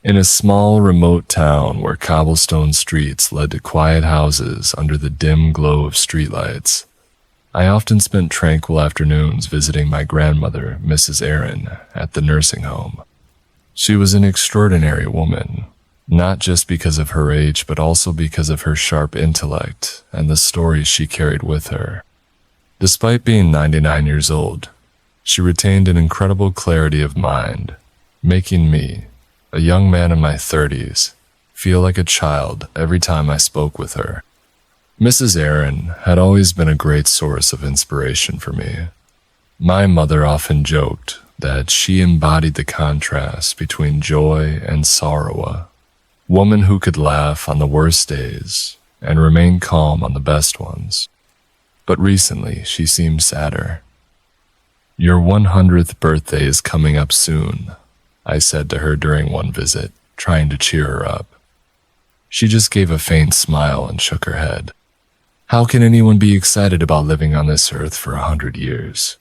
In a small, remote town where cobblestone streets led to quiet houses under the dim glow of streetlights, I often spent tranquil afternoons visiting my grandmother, Mrs. Aaron, at the nursing home. She was an extraordinary woman, not just because of her age, but also because of her sharp intellect and the stories she carried with her. Despite being 99 years old, she retained an incredible clarity of mind, making me, a young man in my 30s, feel like a child every time I spoke with her. Mrs. Aaron had always been a great source of inspiration for me. My mother often joked that she embodied the contrast between joy and sorrow, a woman who could laugh on the worst days and remain calm on the best ones. But recently, she seemed sadder. "Your 100th birthday is coming up soon," I said to her during one visit, trying to cheer her up. She just gave a faint smile and shook her head. "How can anyone be excited about living on this earth for 100 years?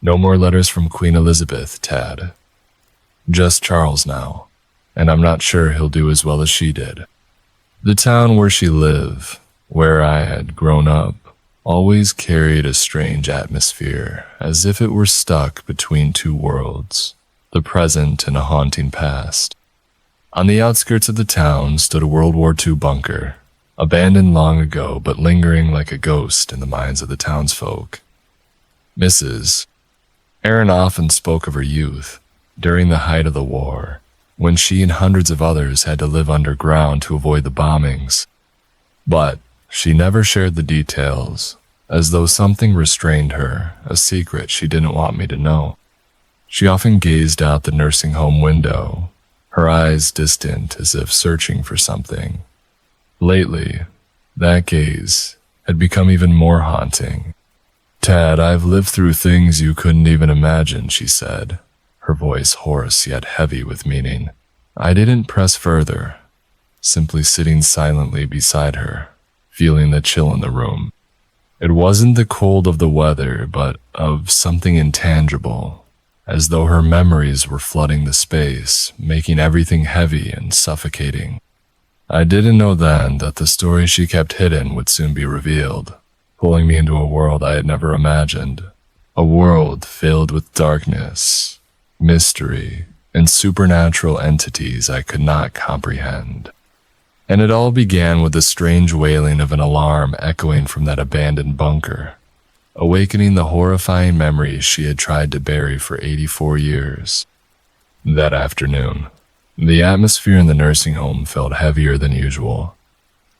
No more letters from Queen Elizabeth, Tad. Just Charles now, and I'm not sure he'll do as well as she did." The town where she lived, where I had grown up, always carried a strange atmosphere, as if it were stuck between two worlds, the present and a haunting past. On the outskirts of the town stood a World War II bunker, abandoned long ago but lingering like a ghost in the minds of the townsfolk. Mrs. Aaron often spoke of her youth, during the height of the war, when she and hundreds of others had to live underground to avoid the bombings. But she never shared the details, as though something restrained her, a secret she didn't want me to know. She often gazed out the nursing home window, her eyes distant as if searching for something. Lately, that gaze had become even more haunting. "Tad, I've lived through things you couldn't even imagine," she said, her voice hoarse yet heavy with meaning. I didn't press further, simply sitting silently beside her, feeling the chill in the room. It wasn't the cold of the weather, but of something intangible, as though her memories were flooding the space, making everything heavy and suffocating. I didn't know then that the story she kept hidden would soon be revealed, pulling me into a world I had never imagined, a world filled with darkness, mystery, and supernatural entities I could not comprehend. And it all began with the strange wailing of an alarm echoing from that abandoned bunker, awakening the horrifying memories she had tried to bury for 84 years. That afternoon, the atmosphere in the nursing home felt heavier than usual.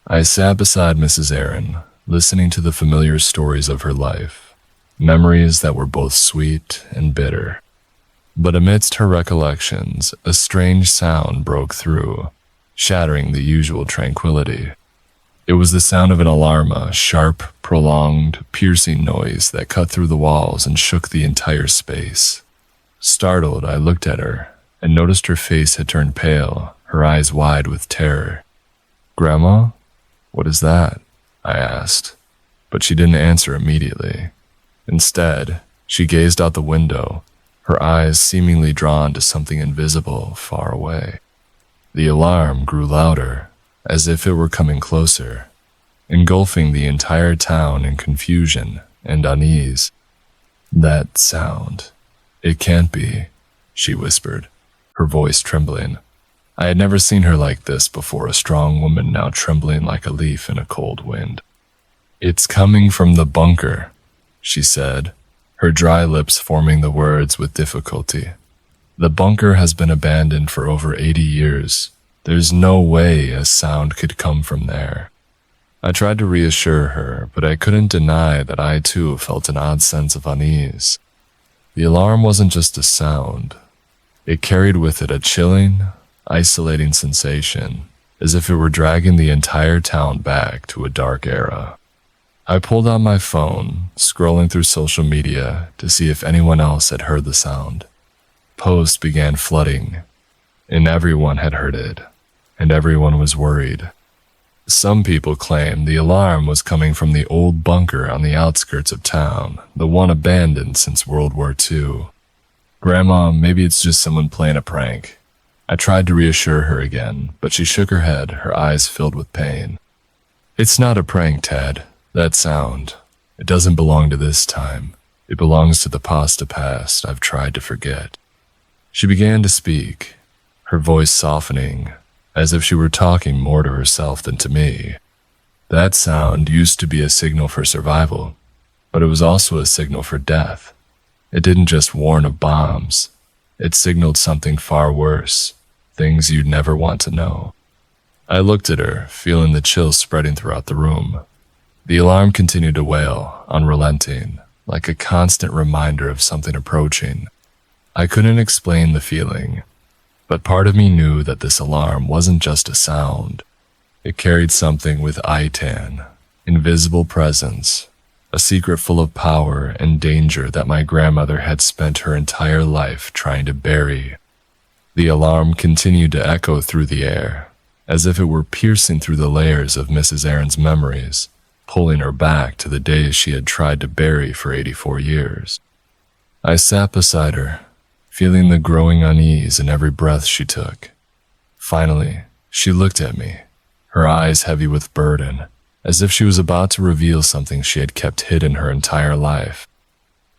I sat beside Mrs. Aaron, listening to the familiar stories of her life, memories that were both sweet and bitter. But amidst her recollections, a strange sound broke through, shattering the usual tranquility. It was the sound of an alarm, a sharp, prolonged, piercing noise that cut through the walls and shook the entire space. Startled, I looked at her and noticed her face had turned pale, her eyes wide with terror. "Grandma, what is that?" I asked, but she didn't answer immediately. Instead, she gazed out the window, her eyes seemingly drawn to something invisible far away. The alarm grew louder, as if it were coming closer, engulfing the entire town in confusion and unease. "That sound. It can't be," she whispered, her voice trembling. I had never seen her like this before, a strong woman now trembling like a leaf in a cold wind. "It's coming from the bunker," she said, her dry lips forming the words with difficulty. "The bunker has been abandoned for over 80 years. There's no way a sound could come from there." I tried to reassure her, but I couldn't deny that I too felt an odd sense of unease. The alarm wasn't just a sound. It carried with it a chilling, isolating sensation, as if it were dragging the entire town back to a dark era. I pulled out my phone, scrolling through social media to see if anyone else had heard the sound. Posts began flooding, and everyone had heard it, and everyone was worried. Some people claimed the alarm was coming from the old bunker on the outskirts of town, the one abandoned since World War II. "Grandma, maybe it's just someone playing a prank," I tried to reassure her again, but she shook her head, her eyes filled with pain. It's not a prank, Tad. That sound, it doesn't belong to this time. It belongs to the past I've tried to forget. She began to speak, her voice softening, as if she were talking more to herself than to me. That sound used to be a signal for survival, but it was also a signal for death. It didn't just warn of bombs. It signaled something far worse, things you'd never want to know. I looked at her, feeling the chill spreading throughout the room. The alarm continued to wail, unrelenting, like a constant reminder of something approaching. I couldn't explain the feeling, but part of me knew that this alarm wasn't just a sound. It carried something with Itan, invisible presence, a secret full of power and danger that my grandmother had spent her entire life trying to bury. The alarm continued to echo through the air, as if it were piercing through the layers of Mrs. Aaron's memories, pulling her back to the days she had tried to bury for 84 years. I sat beside her, feeling the growing unease in every breath she took. Finally, she looked at me, her eyes heavy with burden, as if she was about to reveal something she had kept hidden her entire life.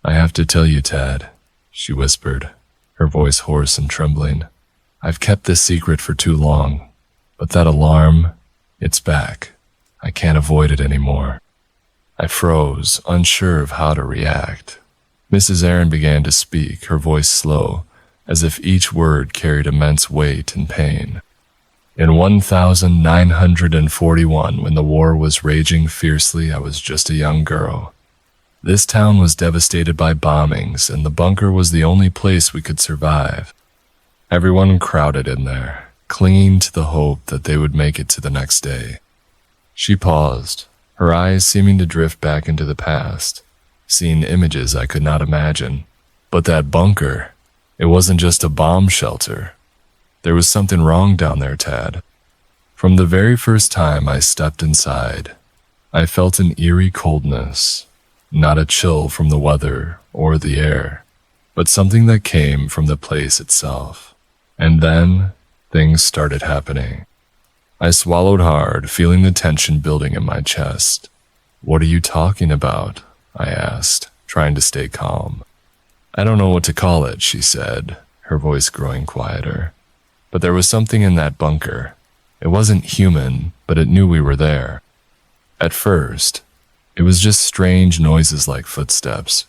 I have to tell you, Tad, she whispered, her voice hoarse and trembling. I've kept this secret for too long, but that alarm, it's back. I can't avoid it anymore. I froze, unsure of how to react. Mrs. Aaron began to speak, her voice slow, as if each word carried immense weight and pain. In 1941, when the war was raging fiercely, I was just a young girl. This town was devastated by bombings, and the bunker was the only place we could survive. Everyone crowded in there, clinging to the hope that they would make it to the next day. She paused, her eyes seeming to drift back into the past, seeing images I could not imagine. But that bunker, it wasn't just a bomb shelter. There was something wrong down there, Tad. From the very first time I stepped inside, I felt an eerie coldness, not a chill from the weather or the air, but something that came from the place itself. And then, things started happening. I swallowed hard, feeling the tension building in my chest. What are you talking about? I asked, trying to stay calm. I don't know what to call it, she said, her voice growing quieter. But there was something in that bunker. It wasn't human, but it knew we were there. At first, it was just strange noises like footsteps,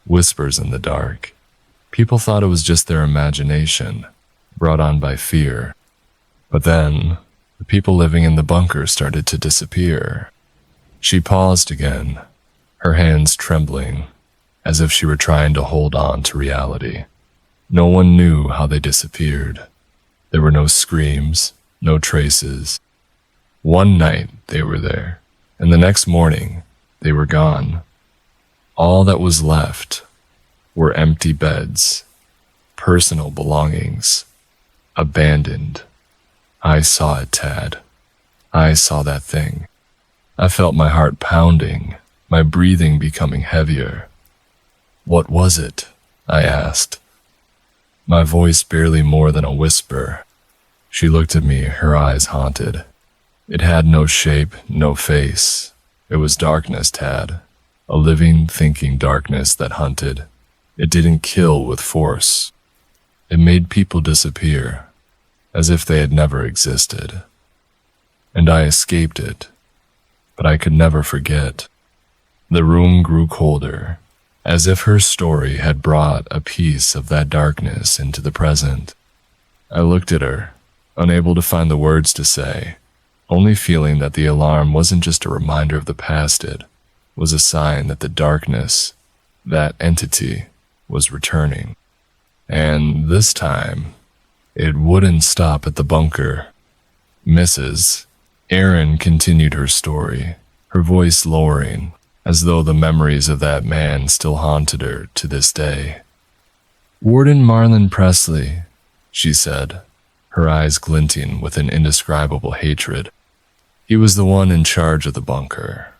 whispers in the dark. People thought it was just their imagination, brought on by fear. But then, the people living in the bunker started to disappear. She paused again, her hands trembling, as if she were trying to hold on to reality. No one knew how they disappeared. There were no screams, no traces. One night they were there, and the next morning they were gone. All that was left were empty beds, personal belongings, abandoned. I saw it, Tad. I saw that thing. I felt my heart pounding, my breathing becoming heavier. What was it? I asked. My voice barely more than a whisper. She looked at me, her eyes haunted. It had no shape, no face. It was darkness, Tad. A living, thinking darkness that hunted. It didn't kill with force. It made people disappear, as if they had never existed. And I escaped it, but I could never forget. The room grew colder, as if her story had brought a piece of that darkness into the present. I looked at her, unable to find the words to say, only feeling that the alarm wasn't just a reminder of the past, it was a sign that the darkness, that entity, was returning. And this time, it wouldn't stop at the bunker. Mrs. Aaron continued her story, her voice lowering, as though the memories of that man still haunted her to this day. Warden Marlon Presley, she said, her eyes glinting with an indescribable hatred. He was the one in charge of the bunker,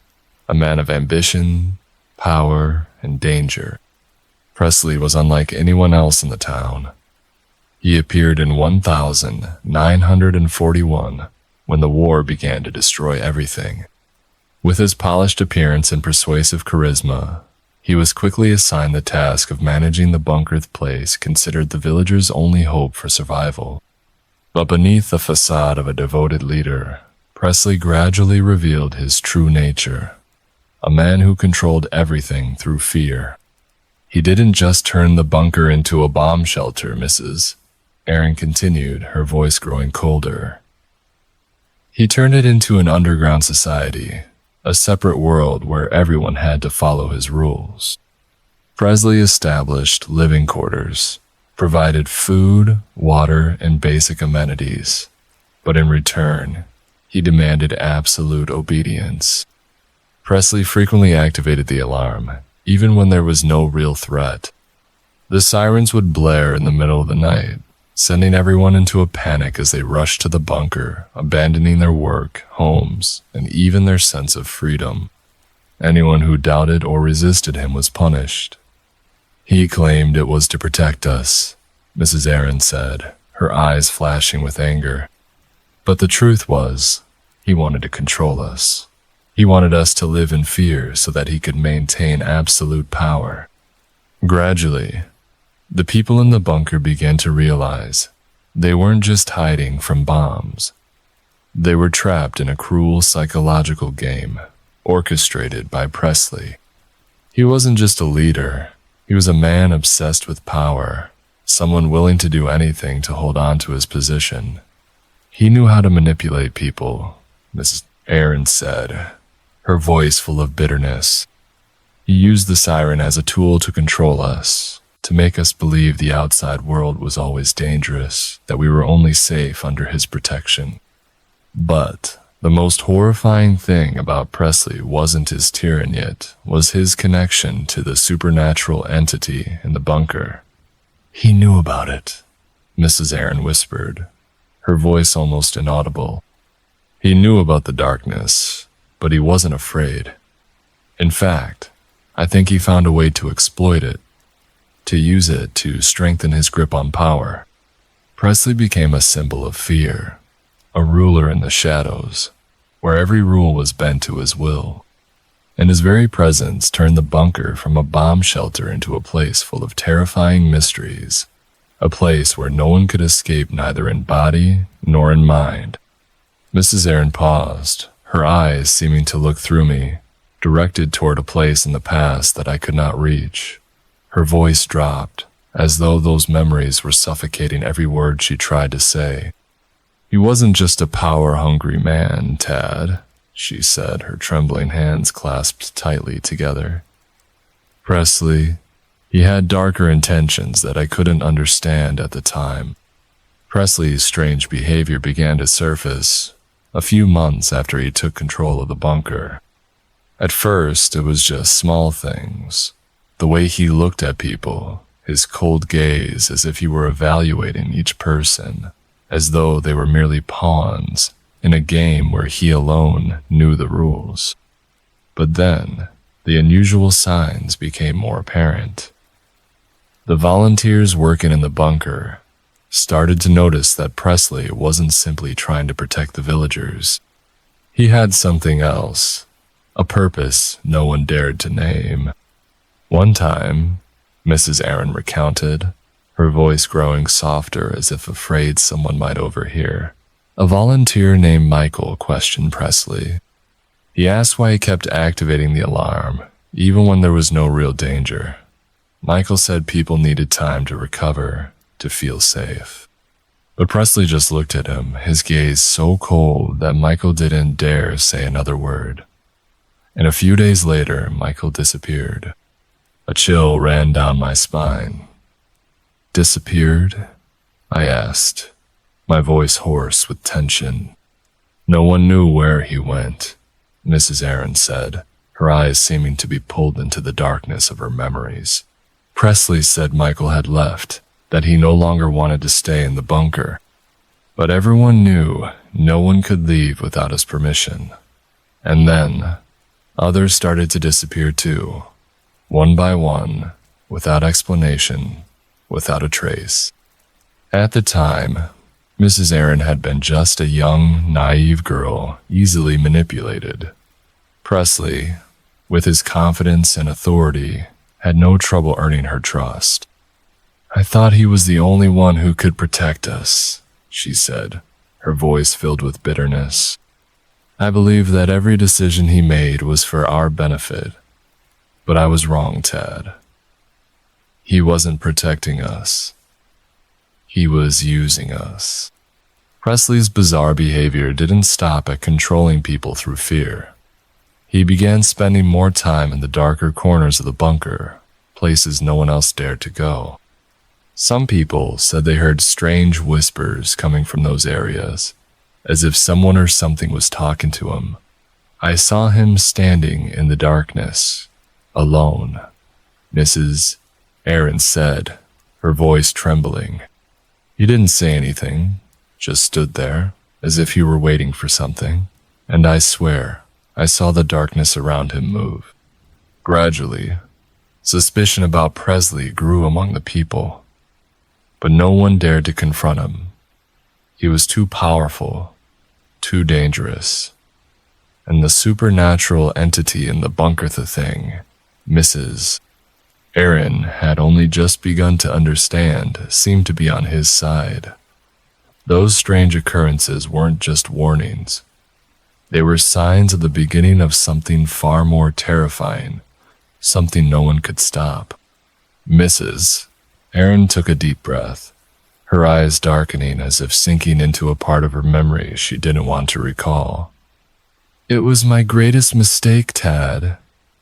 a man of ambition, power, and danger. Presley was unlike anyone else in the town. He appeared in 1941 when the war began to destroy everything. With his polished appearance and persuasive charisma, he was quickly assigned the task of managing the bunkered place considered the villagers' only hope for survival. But beneath the facade of a devoted leader, Presley gradually revealed his true nature, a man who controlled everything through fear. He didn't just turn the bunker into a bomb shelter, Mrs. Erin continued, her voice growing colder. He turned it into an underground society, a separate world where everyone had to follow his rules. Presley established living quarters, provided food, water, and basic amenities, but in return, he demanded absolute obedience. Presley frequently activated the alarm, even when there was no real threat. The sirens would blare in the middle of the night, sending everyone into a panic as they rushed to the bunker, abandoning their work, homes, and even their sense of freedom. Anyone who doubted or resisted him was punished. He claimed it was to protect us, Mrs. Erin said, her eyes flashing with anger. But the truth was, he wanted to control us. He wanted us to live in fear so that he could maintain absolute power. Gradually, the people in the bunker began to realize they weren't just hiding from bombs. They were trapped in a cruel psychological game orchestrated by Presley. He wasn't just a leader. He was a man obsessed with power, someone willing to do anything to hold on to his position. He knew how to manipulate people, Mrs. Erin said, her voice full of bitterness. He used the siren as a tool to control us, to make us believe the outside world was always dangerous, that we were only safe under his protection. But the most horrifying thing about Presley wasn't his tyranny, it was his connection to the supernatural entity in the bunker. He knew about it, Mrs. Erin whispered, her voice almost inaudible. He knew about the darkness, but he wasn't afraid. In fact, I think he found a way to exploit it, to use it to strengthen his grip on power. Presley became a symbol of fear, a ruler in the shadows, where every rule was bent to his will. And his very presence turned the bunker from a bomb shelter into a place full of terrifying mysteries, a place where no one could escape neither in body nor in mind. Mrs. Erin paused, her eyes seeming to look through me, directed toward a place in the past that I could not reach. Her voice dropped, as though those memories were suffocating every word she tried to say. He wasn't just a power-hungry man, Tad, she said, her trembling hands clasped tightly together. Presley, he had darker intentions that I couldn't understand at the time. Presley's strange behavior began to surface a few months after he took control of the bunker. At first, it was just small things. The way he looked at people, his cold gaze as if he were evaluating each person, as though they were merely pawns in a game where he alone knew the rules. But then, the unusual signs became more apparent. The volunteers working in the bunker started to notice that Presley wasn't simply trying to protect the villagers. He had something else, a purpose no one dared to name. One time, Mrs. Erin recounted, her voice growing softer as if afraid someone might overhear, a volunteer named Michael questioned Presley. He asked why he kept activating the alarm, even when there was no real danger. Michael said people needed time to recover, to feel safe. But Presley just looked at him, his gaze so cold that Michael didn't dare say another word. And a few days later, Michael disappeared. A chill ran down my spine. Disappeared? I asked, my voice hoarse with tension. No one knew where he went, Mrs. Erin said, her eyes seeming to be pulled into the darkness of her memories. Presley said Michael had left, that he no longer wanted to stay in the bunker. But everyone knew no one could leave without his permission. And then, others started to disappear too, one by one, without explanation, without a trace. At the time, Mrs. Aaron had been just a young, naive girl, easily manipulated. Presley, with his confidence and authority, had no trouble earning her trust. "I thought he was the only one who could protect us," she said, her voice filled with bitterness. "I believed that every decision he made was for our benefit. But I was wrong, Tad. He wasn't protecting us. He was using us." Presley's bizarre behavior didn't stop at controlling people through fear. He began spending more time in the darker corners of the bunker, places no one else dared to go. Some people said they heard strange whispers coming from those areas, as if someone or something was talking to him. "I saw him standing in the darkness, alone," Mrs. Aaron said, her voice trembling. "He didn't say anything, just stood there, as if he were waiting for something, and I swear, I saw the darkness around him move." Gradually, suspicion about Presley grew among the people, but no one dared to confront him. He was too powerful, too dangerous, and the supernatural entity in the bunker thing, Mrs. Aaron had only just begun to understand, seemed to be on his side. Those strange occurrences weren't just warnings. They were signs of the beginning of something far more terrifying, something no one could stop. Mrs. Aaron took a deep breath, her eyes darkening as if sinking into a part of her memory she didn't want to recall. "It was my greatest mistake, Tad,"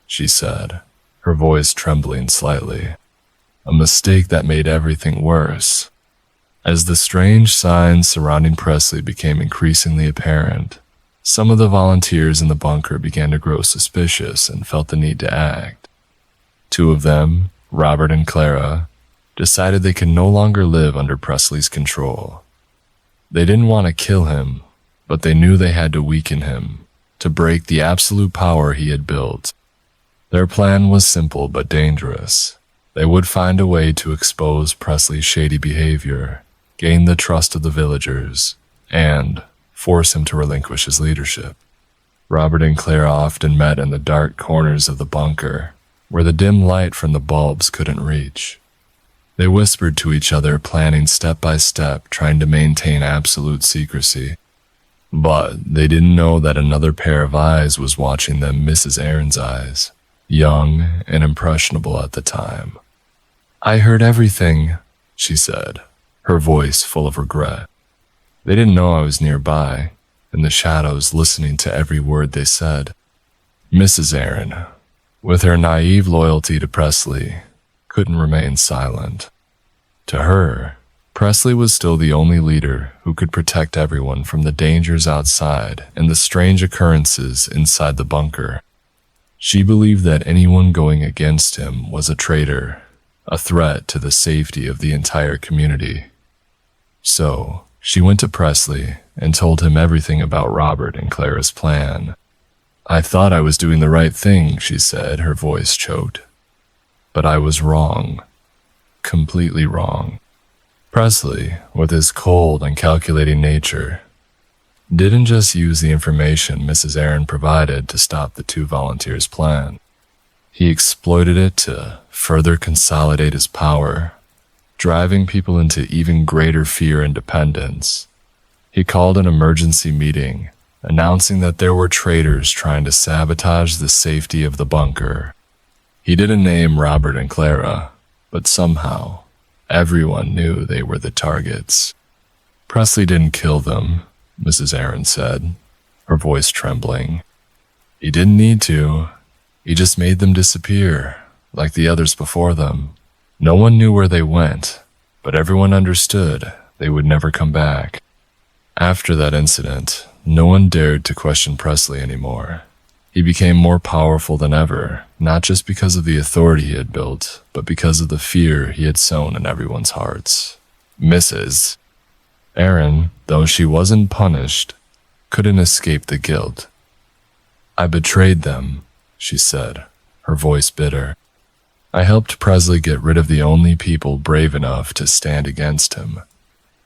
she said, her voice trembling slightly. "A mistake that made everything worse." As the strange signs surrounding Presley became increasingly apparent, some of the volunteers in the bunker began to grow suspicious and felt the need to act. Two of them, Robert and Clara, decided they could no longer live under Presley's control. They didn't want to kill him, but they knew they had to weaken him, to break the absolute power he had built. Their plan was simple but dangerous. They would find a way to expose Presley's shady behavior, gain the trust of the villagers, and force him to relinquish his leadership. Robert and Clara often met in the dark corners of the bunker, where the dim light from the bulbs couldn't reach. They whispered to each other, planning step by step, trying to maintain absolute secrecy. But they didn't know that another pair of eyes was watching them, Mrs. Aaron's eyes, young and impressionable at the time. "I heard everything," she said, her voice full of regret. They didn't know I was nearby, in the shadows, listening to every word they said. Mrs. Aaron, with her naive loyalty to Presley, couldn't remain silent. To her, Presley was still the only leader who could protect everyone from the dangers outside and the strange occurrences inside the bunker. She believed that anyone going against him was a traitor, a threat to the safety of the entire community. So, she went to Presley and told him everything about Robert and Clara's plan. "I thought I was doing the right thing," she said, her voice choked. "But I was wrong. Completely wrong." Presley, with his cold and calculating nature, didn't just use the information Mrs. Aaron provided to stop the two volunteers' plan. He exploited it to further consolidate his power, driving people into even greater fear and dependence. He called an emergency meeting, announcing that there were traitors trying to sabotage the safety of the bunker. He didn't name Robert and Clara, but somehow, everyone knew they were the targets. "Presley didn't kill them," Mrs. Aaron said, her voice trembling. "He didn't need to. He just made them disappear, like the others before them. No one knew where they went, but everyone understood they would never come back." After that incident, no one dared to question Presley anymore. He became more powerful than ever, not just because of the authority he had built, but because of the fear he had sown in everyone's hearts. Mrs. Aaron, though she wasn't punished, couldn't escape the guilt. "I betrayed them," she said, her voice bitter. "I helped Presley get rid of the only people brave enough to stand against him.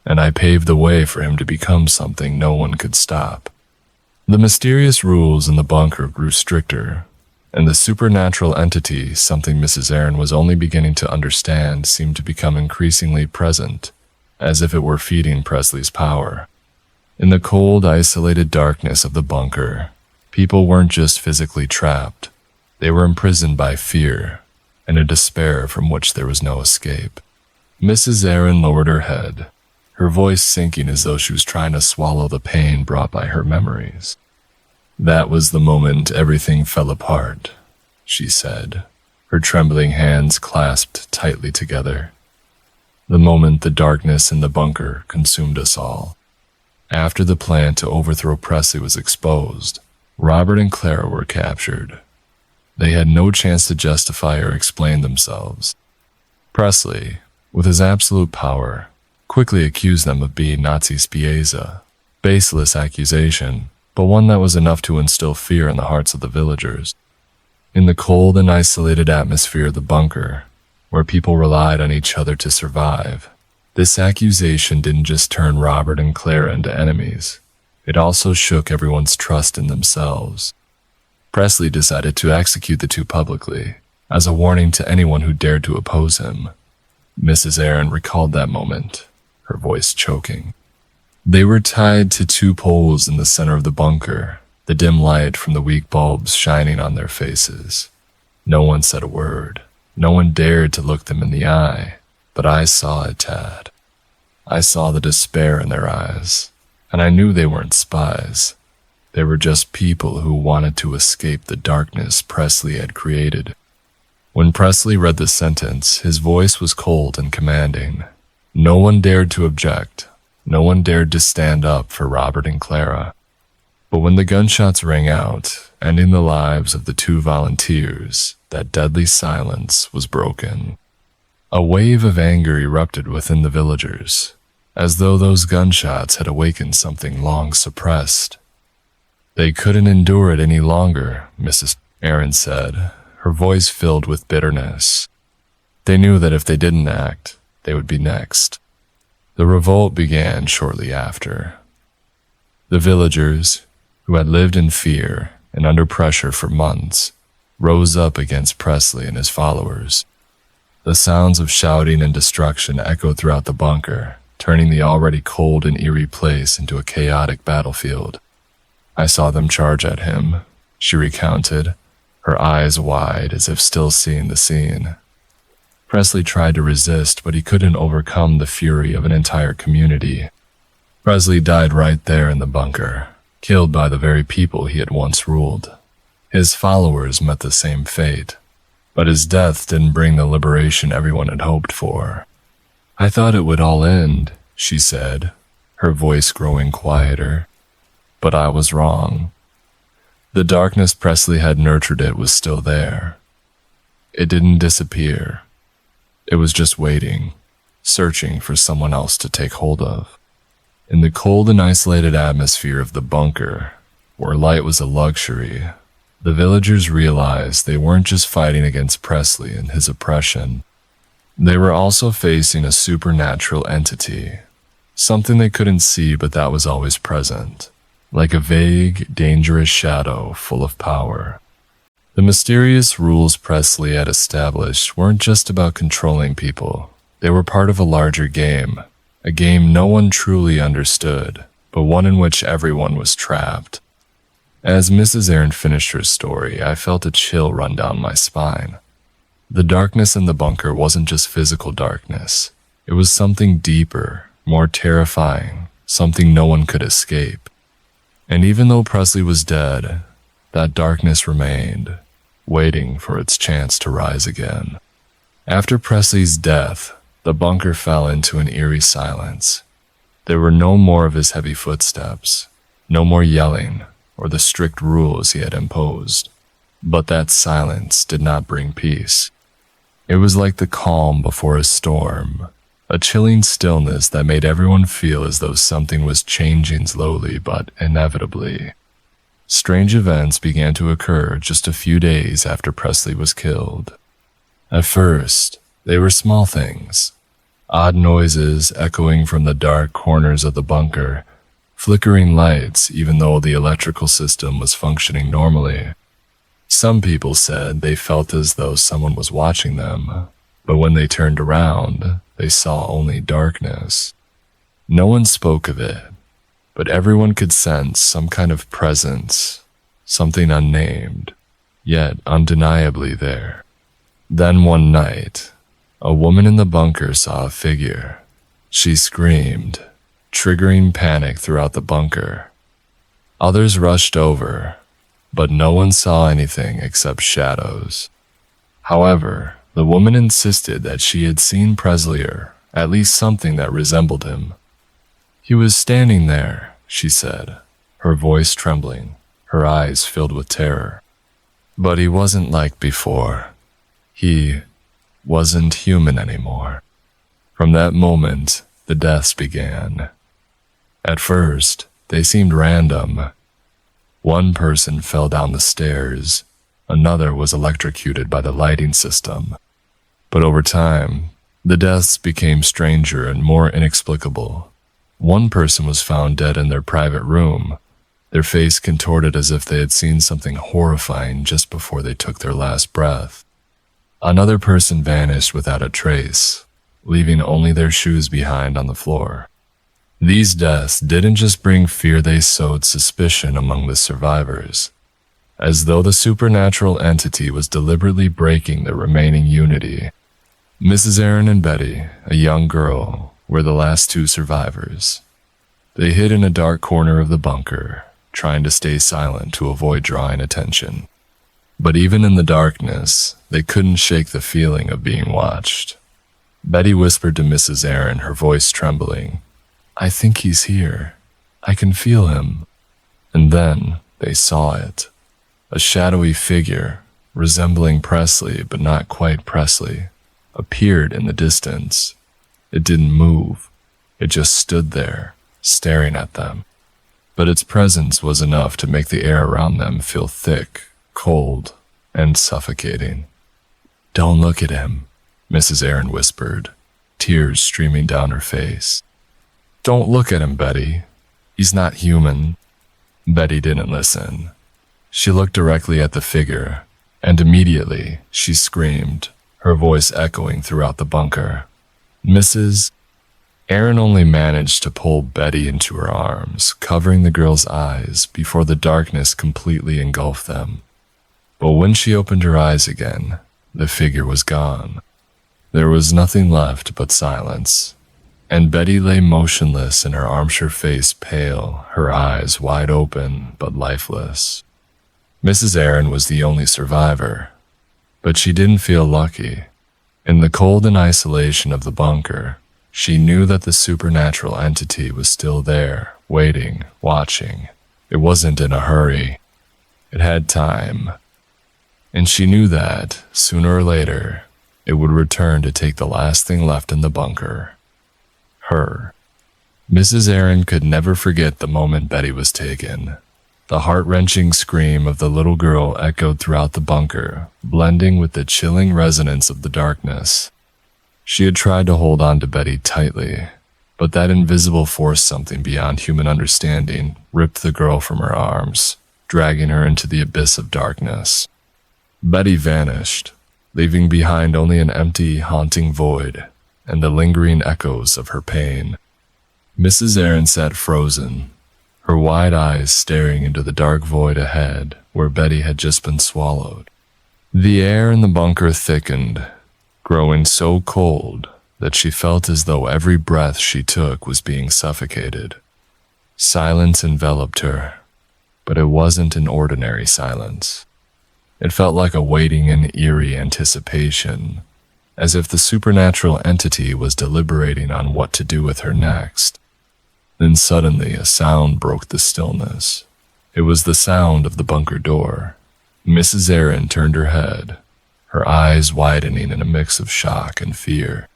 and I paved the way for him to become something no one could stop. The mysterious rules in the bunker grew stricter, and the supernatural entity, something Mrs. Aaron was only beginning to understand, seemed to become increasingly present, as if it were feeding Presley's power. In the cold, isolated darkness of the bunker, people weren't just physically trapped. They were imprisoned by fear and a despair from which there was no escape. Mrs. Aaron lowered her head, her voice sinking as though she was trying to swallow the pain brought by her memories. "That was the moment everything fell apart," she said, her trembling hands clasped tightly together. "The moment the darkness in the bunker consumed us all. After the plan to overthrow Presley was exposed, Robert and Clara were captured. They had no chance to justify or explain themselves. Presley, with his absolute power, quickly accused them of being Nazi spies, a baseless accusation, but one that was enough to instill fear in the hearts of the villagers. In the cold and isolated atmosphere of the bunker, where people relied on each other to survive, this accusation didn't just turn Robert and Clara into enemies. It also shook everyone's trust in themselves. Presley decided to execute the two publicly, as a warning to anyone who dared to oppose him. Mrs. Aaron recalled that moment, her voice choking. They were tied to two poles in the center of the bunker, the dim light from the weak bulbs shining on their faces. No one said a word. No one dared to look them in the eye, but I saw it, Tad. I saw the despair in their eyes, and I knew they weren't spies. They were just people who wanted to escape the darkness Presley had created. When Presley read the sentence, his voice was cold and commanding. No one dared to object. No one dared to stand up for Robert and Clara. But when the gunshots rang out, ending the lives of the two volunteers, that deadly silence was broken. A wave of anger erupted within the villagers, as though those gunshots had awakened something long suppressed. "They couldn't endure it any longer," Mrs. Aaron said, her voice filled with bitterness. They knew that if they didn't act, they would be next. The revolt began shortly after. The villagers, who had lived in fear and under pressure for months, rose up against Presley and his followers. The sounds of shouting and destruction echoed throughout the bunker, turning the already cold and eerie place into a chaotic battlefield. "I saw them charge at him," she recounted, her eyes wide as if still seeing the scene. Presley tried to resist, but he couldn't overcome the fury of an entire community. Presley died right there in the bunker, killed by the very people he had once ruled. His followers met the same fate, but his death didn't bring the liberation everyone had hoped for. "I thought it would all end," she said, her voice growing quieter. "But I was wrong. The darkness Presley had nurtured it was still there. It didn't disappear. It was just waiting, searching for someone else to take hold of." In the cold and isolated atmosphere of the bunker, where light was a luxury, the villagers realized they weren't just fighting against Presley and his oppression. They were also facing a supernatural entity, something they couldn't see but that was always present, like a vague, dangerous shadow full of power. The mysterious rules Presley had established weren't just about controlling people. They were part of a larger game, a game no one truly understood, but one in which everyone was trapped. As Mrs. Aaron finished her story, I felt a chill run down my spine. The darkness in the bunker wasn't just physical darkness. It was something deeper, more terrifying, something no one could escape. And even though Presley was dead, that darkness remained, waiting for its chance to rise again. After Presley's death, the bunker fell into an eerie silence. There were no more of his heavy footsteps, no more yelling, or the strict rules he had imposed. But that silence did not bring peace. It was like the calm before a storm, a chilling stillness that made everyone feel as though something was changing slowly but inevitably. Strange events began to occur just a few days after Presley was killed. At first, they were small things. Odd noises echoing from the dark corners of the bunker, flickering lights even though the electrical system was functioning normally. Some people said they felt as though someone was watching them, but when they turned around, they saw only darkness. No one spoke of it, but everyone could sense some kind of presence, something unnamed, yet undeniably there. Then one night, a woman in the bunker saw a figure. She screamed, triggering panic throughout the bunker. Others rushed over, but no one saw anything except shadows. However, the woman insisted that she had seen Preslier, at least something that resembled him. He was standing there, she said, her voice trembling, her eyes filled with terror. But he wasn't like before. He wasn't human anymore. From that moment, the deaths began. At first, they seemed random. One person fell down the stairs, another was electrocuted by the lighting system. But over time, the deaths became stranger and more inexplicable. One person was found dead in their private room, their face contorted as if they had seen something horrifying just before they took their last breath. Another person vanished without a trace, leaving only their shoes behind on the floor. These deaths didn't just bring fear, they sowed suspicion among the survivors, as though the supernatural entity was deliberately breaking the remaining unity. Mrs. Aaron and Betty, a young girl, were the last two survivors. They hid in a dark corner of the bunker, trying to stay silent to avoid drawing attention. But even in the darkness, they couldn't shake the feeling of being watched. Betty whispered to Mrs. Aaron, her voice trembling, "I think he's here. I can feel him." And then they saw it. A shadowy figure, resembling Presley but not quite Presley, appeared in the distance. It didn't move. It just stood there, staring at them. But its presence was enough to make the air around them feel thick, cold, and suffocating. "Don't look at him," Mrs. Aaron whispered, tears streaming down her face. "Don't look at him, Betty. He's not human." Betty didn't listen. She looked directly at the figure, and immediately she screamed, her voice echoing throughout the bunker. Mrs. Aaron only managed to pull Betty into her arms, covering the girl's eyes before the darkness completely engulfed them. But when she opened her eyes again, the figure was gone. There was nothing left but silence, and Betty lay motionless in her armchair, face pale, her eyes wide open but lifeless. Mrs. Aaron was the only survivor, but she didn't feel lucky. In the cold and isolation of the bunker, she knew that the supernatural entity was still there, waiting, watching. It wasn't in a hurry. It had time. And she knew that, sooner or later, it would return to take the last thing left in the bunker. Her. Mrs. Aaron could never forget the moment Betty was taken. The heart-wrenching scream of the little girl echoed throughout the bunker, blending with the chilling resonance of the darkness. She had tried to hold on to Betty tightly, but that invisible force, something beyond human understanding, ripped the girl from her arms, dragging her into the abyss of darkness. Betty vanished, leaving behind only an empty, haunting void and the lingering echoes of her pain. Mrs. Aaron sat frozen, her wide eyes staring into the dark void ahead where Betty had just been swallowed. The air in the bunker thickened, growing so cold that she felt as though every breath she took was being suffocated. Silence enveloped her, but it wasn't an ordinary silence. It felt like a waiting in eerie anticipation, as if the supernatural entity was deliberating on what to do with her next. Then suddenly a sound broke the stillness. It was the sound of the bunker door. Mrs. Aaron turned her head, her eyes widening in a mix of shock and fear.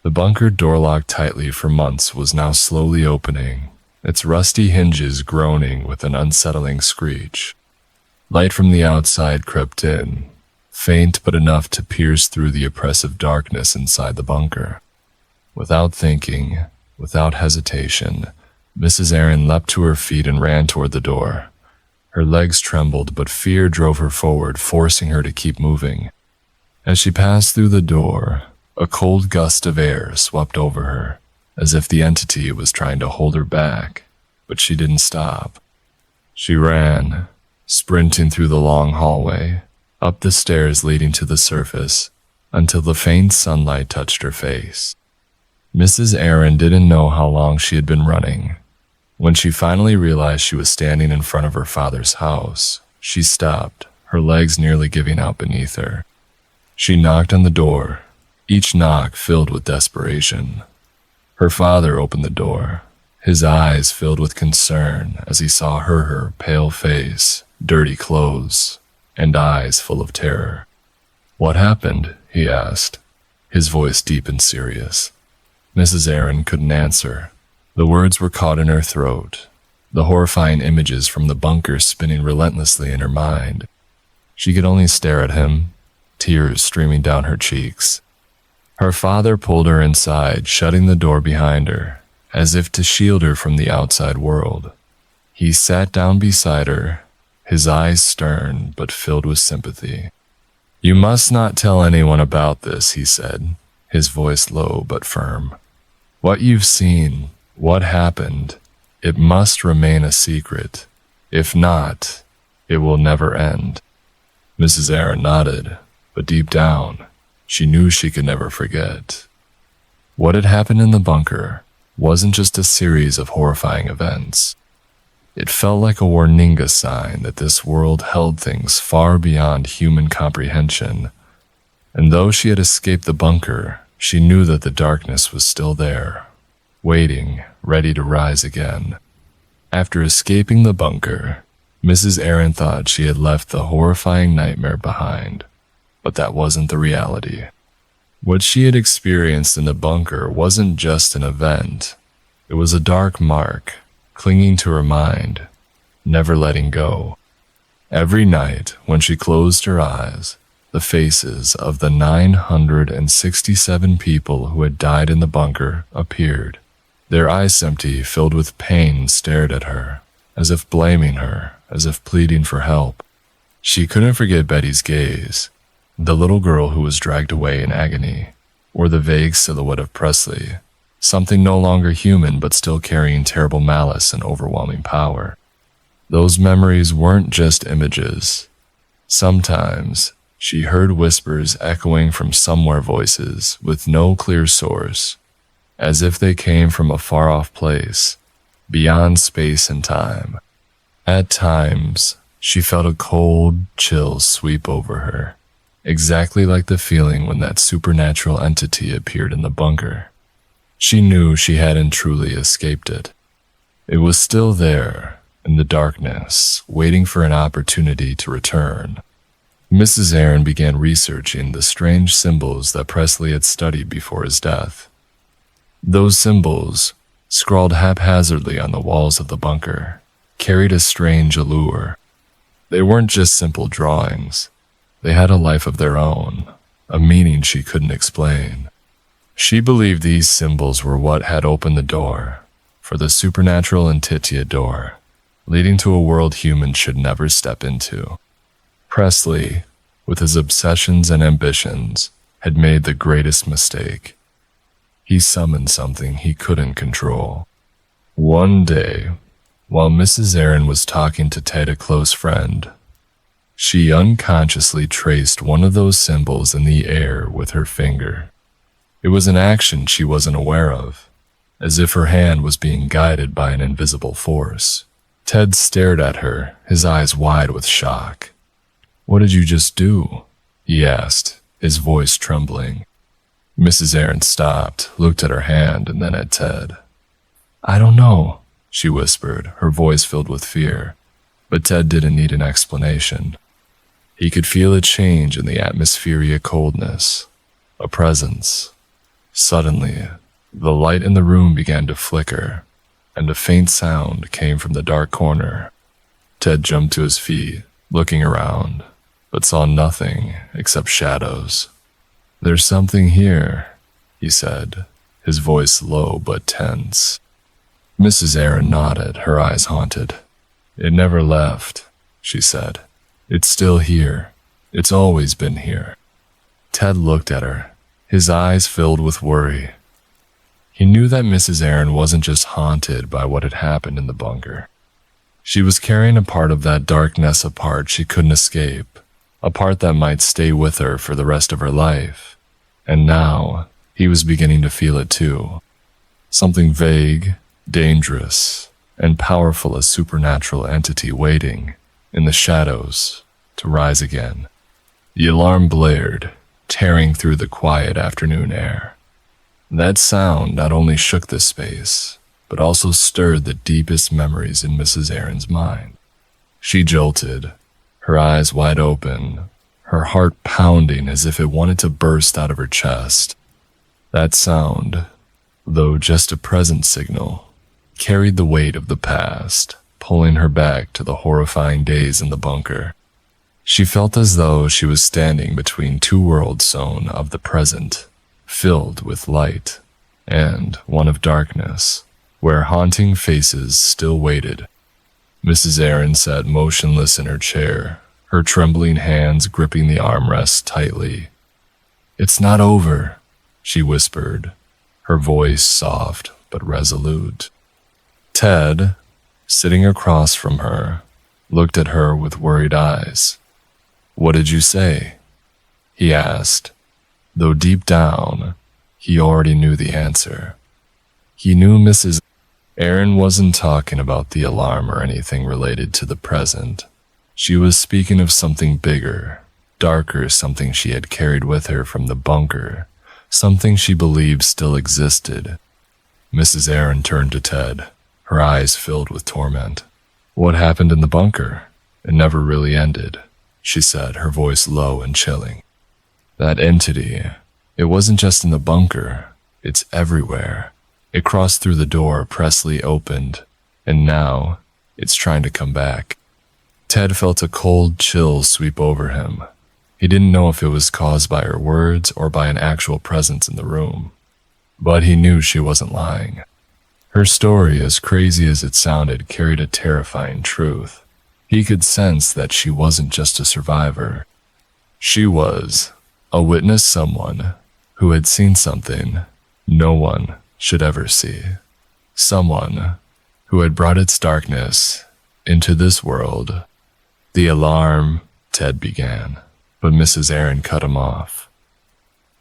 The bunker door, locked tightly for months, was now slowly opening, its rusty hinges groaning with an unsettling screech. Light from the outside crept in, faint but enough to pierce through the oppressive darkness inside the bunker. Without thinking, without hesitation, Mrs. Aaron leapt to her feet and ran toward the door. Her legs trembled, but fear drove her forward, forcing her to keep moving. As she passed through the door, a cold gust of air swept over her, as if the entity was trying to hold her back, but she didn't stop. She ran, sprinting through the long hallway, up the stairs leading to the surface, until the faint sunlight touched her face. Mrs. Aaron didn't know how long she had been running. When she finally realized she was standing in front of her father's house, she stopped, her legs nearly giving out beneath her. She knocked on the door, each knock filled with desperation. Her father opened the door, his eyes filled with concern as he saw her pale face, dirty clothes, and eyes full of terror. "What happened?" he asked, his voice deep and serious. Mrs. Aaron couldn't answer. The words were caught in her throat, the horrifying images from the bunker spinning relentlessly in her mind. She could only stare at him, tears streaming down her cheeks. Her father pulled her inside, shutting the door behind her, as if to shield her from the outside world. He sat down beside her, his eyes stern but filled with sympathy. "You must not tell anyone about this," he said, his voice low but firm. "What you've seen, what happened, it must remain a secret. If not, it will never end." Mrs. Aaron nodded, but deep down, she knew she could never forget. What had happened in the bunker wasn't just a series of horrifying events. It felt like a warning sign that this world held things far beyond human comprehension. And though she had escaped the bunker, she knew that the darkness was still there, waiting, ready to rise again. After escaping the bunker, Mrs. Aaron thought she had left the horrifying nightmare behind, but that wasn't the reality. What she had experienced in the bunker wasn't just an event. It was a dark mark, clinging to her mind, never letting go. Every night, when she closed her eyes, the faces of the 967 people who had died in the bunker appeared. Their eyes empty, filled with pain, stared at her, as if blaming her, as if pleading for help. She couldn't forget Betty's gaze, the little girl who was dragged away in agony, or the vague silhouette of Presley, something no longer human but still carrying terrible malice and overwhelming power. Those memories weren't just images. Sometimes, she heard whispers echoing from somewhere, voices with no clear source, as if they came from a far-off place, beyond space and time. At times, she felt a cold chill sweep over her, exactly like the feeling when that supernatural entity appeared in the bunker. She knew she hadn't truly escaped it. It was still there, in the darkness, waiting for an opportunity to return. Mrs. Aaron began researching the strange symbols that Presley had studied before his death. Those symbols, scrawled haphazardly on the walls of the bunker, carried a strange allure. They weren't just simple drawings. They had a life of their own, a meaning she couldn't explain. She believed these symbols were what had opened the door for the supernatural Intitia door, leading to a world humans should never step into. Presley, with his obsessions and ambitions, had made the greatest mistake. He summoned something he couldn't control. One day, while Mrs. Aaron was talking to Ted, a close friend, she unconsciously traced one of those symbols in the air with her finger. It was an action she wasn't aware of, as if her hand was being guided by an invisible force. Ted stared at her, his eyes wide with shock. "What did you just do?" he asked, his voice trembling. Mrs. Aaron stopped, looked at her hand, and then at Ted. "I don't know," she whispered, her voice filled with fear. But Ted didn't need an explanation. He could feel a change in the atmosphere, a coldness, a presence. Suddenly, the light in the room began to flicker, and a faint sound came from the dark corner. Ted jumped to his feet, looking around, but saw nothing except shadows. "There's something here," he said, his voice low but tense. Mrs. Aaron nodded, her eyes haunted. "It never left," she said. "It's still here. It's always been here." Ted looked at her, his eyes filled with worry. He knew that Mrs. Aaron wasn't just haunted by what had happened in the bunker. She was carrying a part of that darkness, a part she couldn't escape, a part that might stay with her for the rest of her life. And now, he was beginning to feel it too. Something vague, dangerous, and powerful, a supernatural entity waiting, in the shadows, to rise again. The alarm blared, tearing through the quiet afternoon air. That sound not only shook the space, but also stirred the deepest memories in Mrs. Aaron's mind. She jolted, her eyes wide open, her heart pounding as if it wanted to burst out of her chest. That sound, though just a present signal, carried the weight of the past, pulling her back to the horrifying days in the bunker. She felt as though she was standing between two world zones of the present, filled with light, and one of darkness, where haunting faces still waited. Mrs. Aaron sat motionless in her chair, her trembling hands gripping the armrest tightly. "It's not over," she whispered, her voice soft but resolute. Ted, sitting across from her, looked at her with worried eyes. "What did you say?" he asked, though deep down, he already knew the answer. He knew Mrs. Aaron wasn't talking about the alarm or anything related to the present. She was speaking of something bigger, darker, something she had carried with her from the bunker, something she believed still existed. Mrs. Aaron turned to Ted, her eyes filled with torment. "What happened in the bunker? It never really ended," she said, her voice low and chilling. "That entity, it wasn't just in the bunker, it's everywhere. It crossed through the door Presley opened, and now it's trying to come back." Ted felt a cold chill sweep over him. He didn't know if it was caused by her words or by an actual presence in the room, but he knew she wasn't lying. Her story, as crazy as it sounded, carried a terrifying truth. He could sense that she wasn't just a survivor. She was a witness, someone who had seen something no one should ever see. Someone who had brought its darkness into this world. "The alarm," Ted began, but Mrs. Aaron cut him off.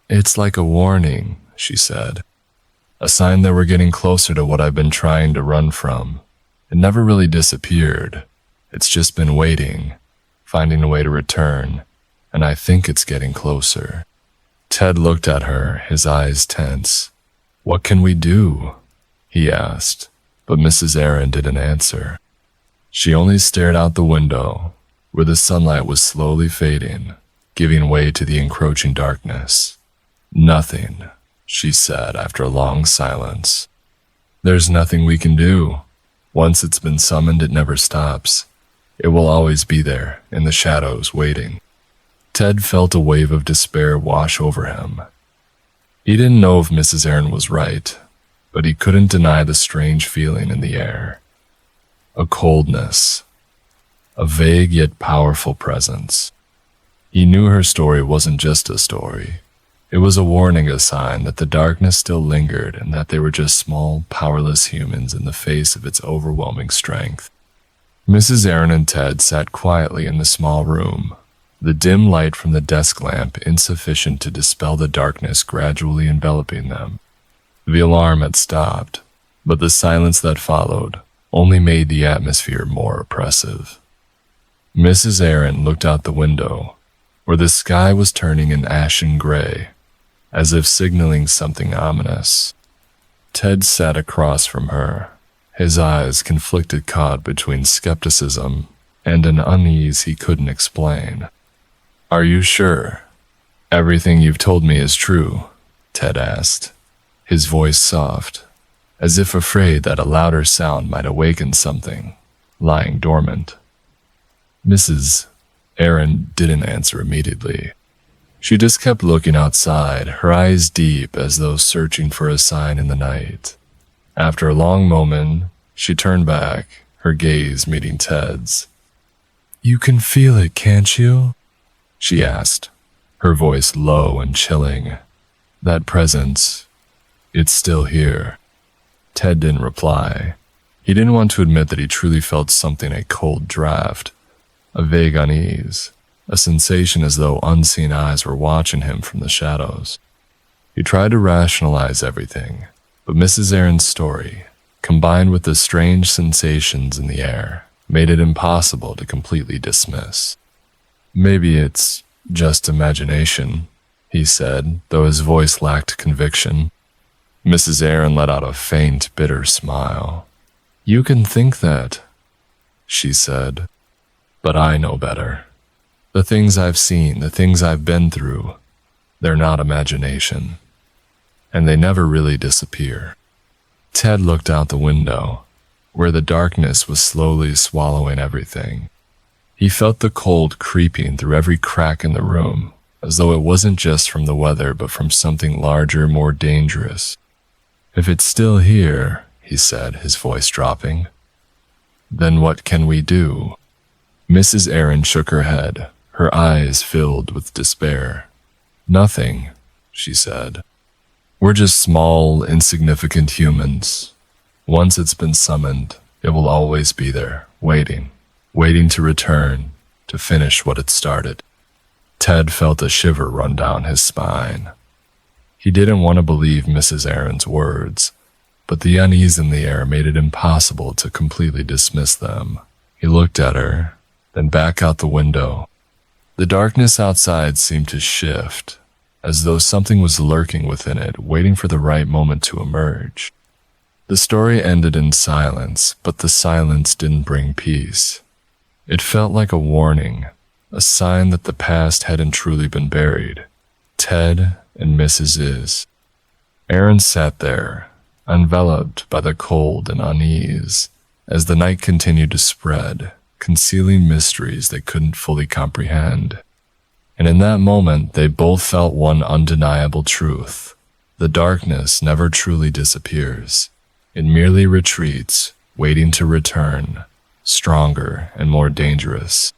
"It's like a warning," she said. "A sign that we're getting closer to what I've been trying to run from. It never really disappeared. It's just been waiting, finding a way to return, and I think it's getting closer." Ted looked at her, his eyes tense. "What can we do?" he asked, but Mrs. Aaron didn't answer. She only stared out the window, where the sunlight was slowly fading, giving way to the encroaching darkness. "Nothing," she said after a long silence. "There's nothing we can do. Once it's been summoned, it never stops. It will always be there, in the shadows, waiting." Ted felt a wave of despair wash over him. He didn't know if Mrs. Aaron was right, but he couldn't deny the strange feeling in the air. A coldness, a vague yet powerful presence. He knew her story wasn't just a story. It was a warning, a sign that the darkness still lingered and that they were just small, powerless humans in the face of its overwhelming strength. Mrs. Aaron and Ted sat quietly in the small room, the dim light from the desk lamp insufficient to dispel the darkness gradually enveloping them. The alarm had stopped, but the silence that followed only made the atmosphere more oppressive. Mrs. Aaron looked out the window, where the sky was turning an ashen gray, as if signaling something ominous. Ted sat across from her, his eyes conflicted, caught between skepticism and an unease he couldn't explain. "Are you sure everything you've told me is true?" Ted asked, his voice soft, as if afraid that a louder sound might awaken something lying dormant. Mrs. Aaron didn't answer immediately. She just kept looking outside, her eyes deep as though searching for a sign in the night. After a long moment, she turned back, her gaze meeting Ted's. "You can feel it, can't you?" she asked, her voice low and chilling. "That presence, it's still here." Ted didn't reply. He didn't want to admit that he truly felt something, a cold draft, a vague unease, a sensation as though unseen eyes were watching him from the shadows. He tried to rationalize everything, but Mrs. Aaron's story, combined with the strange sensations in the air, made it impossible to completely dismiss. "Maybe it's just imagination," he said, though his voice lacked conviction. Mrs. Aaron let out a faint, bitter smile. "You can think that," she said, "but I know better. The things I've seen, the things I've been through, they're not imagination. And they never really disappear." Ted looked out the window, where the darkness was slowly swallowing everything. He felt the cold creeping through every crack in the room, as though it wasn't just from the weather, but from something larger, more dangerous. "If it's still here," he said, his voice dropping, "then what can we do?" Mrs. Aaron shook her head, her eyes filled with despair. "Nothing," she said. "We're just small, insignificant humans. Once it's been summoned, it will always be there, waiting to return, to finish what it started." Ted felt a shiver run down his spine. He didn't want to believe Mrs. Aaron's words, but the unease in the air made it impossible to completely dismiss them. He looked at her, then back out the window. The darkness outside seemed to shift, as though something was lurking within it, waiting for the right moment to emerge. The story ended in silence, but the silence didn't bring peace. It felt like a warning, a sign that the past hadn't truly been buried. Ted and Mrs. Aaron sat there, enveloped by the cold and unease, as the night continued to spread, concealing mysteries they couldn't fully comprehend. And in that moment, they both felt one undeniable truth. The darkness never truly disappears. It merely retreats, waiting to return, stronger and more dangerous.